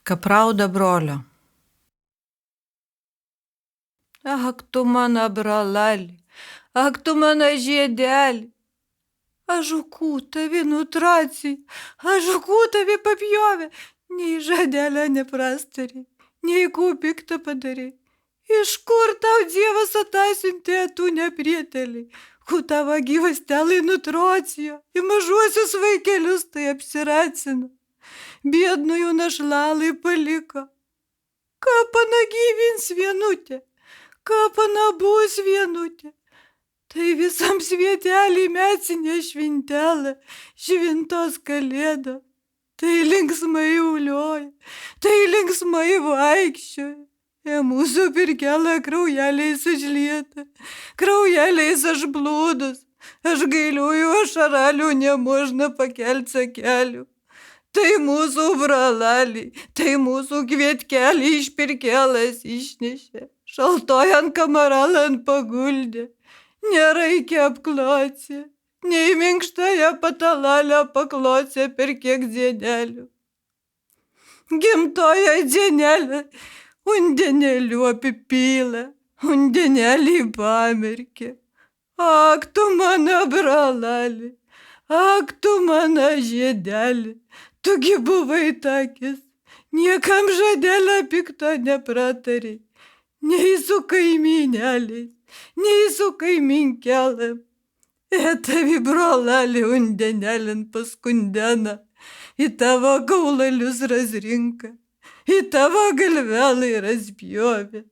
Kaprauda brolio. Ak tu mano brolali, ak tu mano žiedeli, ažukų tavi nutracijai, ažukų tavi papjovė, nei žadelio neprastarė, nei kų piktą padarė. Iš kur tau Dievas atasiuntė tų neprieteliai, ku tavo gyvas telai nutrocijo, į mažuosius vaikelius tai apsiracino, biednųjų našlalai paliko. Ką panagyvins vienutė, ką panabus vienutė, tai visam svietelį mecinė švintelė, švintos kalėda, tai linksmai ulioja, tai linksmai vaikščioja. Mūsų pirkelą kraujeliais užlieta, kraujeliais užblūdus, aš gailiųjų ašaralių nemožna pakelti sakelių. Tai mūsų brolaliai, tai mūsų kvietkeliai iš pirkelas išnešė, šaltoj ant kamaralą ant paguldė, neraikė apklocė, nei minkštąją patalalę paklocė per kiek dienelių. Gimtoje dienelė undeneliu apipylė, undenelį pamerkė. Ak tu mano brolali, ak tu mano žiedeli, tugi buvai takis, niekam žadelio pikto nepratarė, nei su kaimyneliais, nei su kaiminkelėm. Tavi brolali undenelin paskundena, į tavo kaulalius razrinka, į tavo galvelai razpjovė,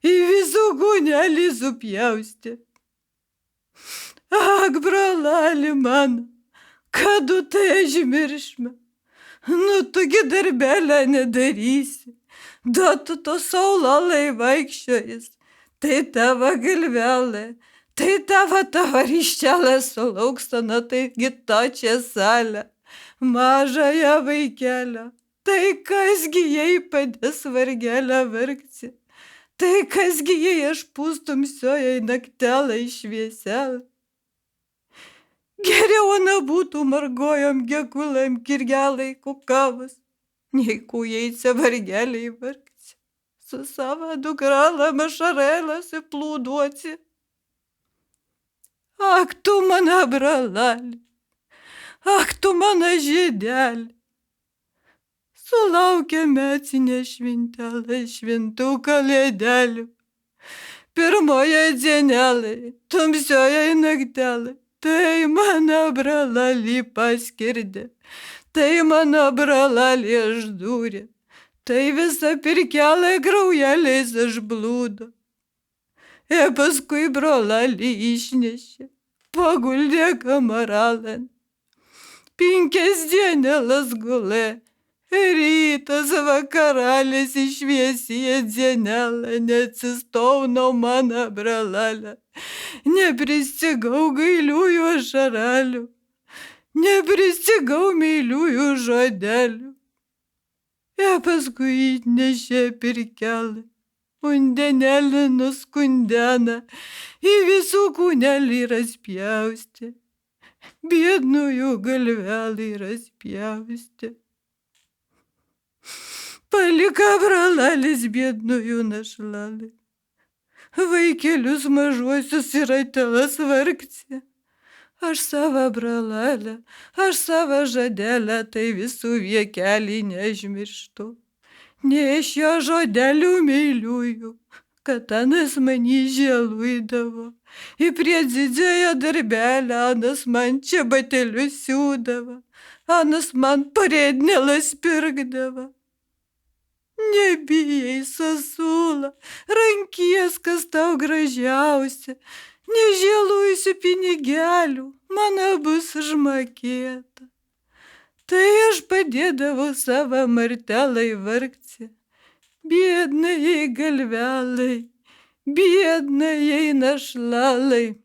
į visų kūnelį supjaustė. Ak, brolali mano, kadu tai užmiršme, nu tugi darbelę nedarysi, tu to saulalai vaikščiojis, tai tavo galvelė, tai tavo tavariščelė sulauksana, tai gitočia salė, mažąją vaikelę, tai kasgi jai padės vargelę vargti, tai kasgi jai aš pustumsioje į naktelą išvieselę. Geriau ana būtų margojom gekulam kirgelai kukavus, nei kujeice vargeliai vargti, su savo dukrala mašarėlas įplūduoti. Ak tu mano brolali, ak tu mano žiedeli, sulaukė metinė švintelė švintų kalėdelių. Pirmoje dienelė, tamsioje naktelė, tai mano brolali paskirdė, tai mano brolali išdūrė, tai visa pirkelė kraujeliais išblūdo. Ir paskui brolali išnešė, paguldė kamaralą. 5 dienelas gulė, rytas vakaralis išviesė dienelą, neatsistauna mano brolelė. Neprisigau gailiųjų ašaralių, neprisigau meiliųjų žodelių. Ir paskui įnešė pirkelį, undenelį nuskundena, į visų kūnelį raspjaustė, biednųjų galvelį raspjaustė. Palika brolalis biednųjų našlalį, vaikelius mažuosius ir atelas vargti. Aš savo brolalę, aš savo žadelę, tai visų viekelį neužmirštu. Ne iš jo žodelių meiliųjų, kad anas manį žėluidavo, į prie didžiojo darbelę anas man čia batelius siūdavo, anas man parednelas pirkdavo. Nebijai, sasula, rankies, kas tau gražiausia, nežėluisiu pinigelių, mano bus užmokėta. Tai aš padėdavau savo martelai vargti, biednai galvelai, biednai našlalai.